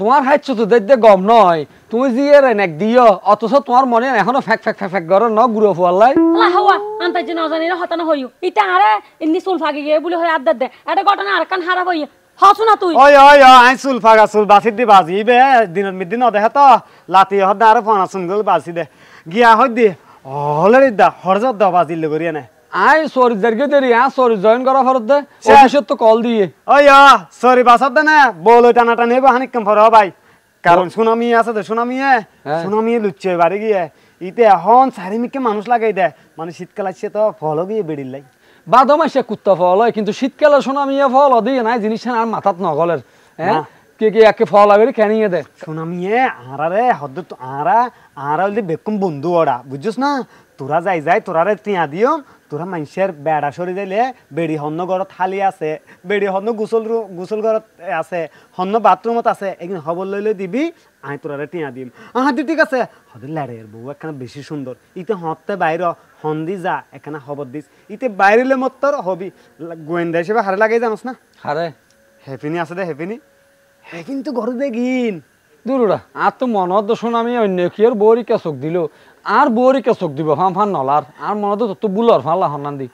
তোমার হাইছ তো দেখতে গম নয় তুমি জিয়ে নেক দিও অথচ তোমার মনে এখনো ফ্যাক ফ্যাক ফ্যাক ফ্যাক গর ন গুড়ো ফুয়াল্লাই আলা হাওয়া আন্তাই যে নজানিরা হতানো হইও ইটা আরে ইন্নি চুল ফাগি গিয়ে বলে হই আদ্দার দে এটা ঘটনা আর কান হারা হইয়া হসু না তুই ওই ওই আই চুল ফাগা চুল বাসি দি বাজি বে দিনত মিদিন অদেহ তো লাতি হদ আর ফোনা সুনগুল বাসি দে গিয়া হদ দি হলরি দা হরজত দা বাজি লগরিয়া না আই সরি জারগে দেরি সরি জয়েন করা ফরত দে অফিসত তো কল দিয়ে ওই সরি বাসাত দে না বল টানা টানে হানিক কম ফর ভাই কারণ সুনামি আছে তো সুনামি লুচ্ছে বাড়ি গিয়ে ইতে এখন চারিমিকে মানুষ লাগাই দেয় মানে শীতকাল আসছে তো ফলও গিয়ে বেড়ির লাই বাদো মাসে কুত্তা ফল হয় কিন্তু শীতকালে সোনামিয়া ফল দিয়ে নাই জিনিস আর মাথাত নগলের হ্যাঁ কে কে একে ফল আগে কেনিয়ে দে সোনামিয়ে আরারে হদ আরা হলে বেকুম বন্ধু ওরা বুঝছিস না তোরা যাই তোরারে টিয়া দিও তোরা মানুষের বেড়া সরি যাইলে বেড়ি হন্ন ঘর থালি আছে বেড়ি হন্ন গোসল ঘরত আছে হন্ন বাথরুমত আছে একদিন খবর লইলে দিবি আই তোরারে টিয়া দিম দি ঠিক আছে হদ লেড়ের বউ একখানা বেশি সুন্দর ইতে হতে বাইর হন্দি যা একখানা খবর দিস ইতে বাইরেলে মত্তর হবি গোয়েন্দা হিসেবে হারে লাগাই জানোস না হারে হ্যাপিনি আছে দে হ্যাপিনি হ্যাঁ কিন্তু ঘরে দেখিন দুরুরা আর তো মনত সোনামি অন্য কি আর বৌরিকা চোখ দিল আর বৌরিকা চোখ দিব ফান ফান নলার আর মনত তো বুলর ফাল্লা হন্নান দি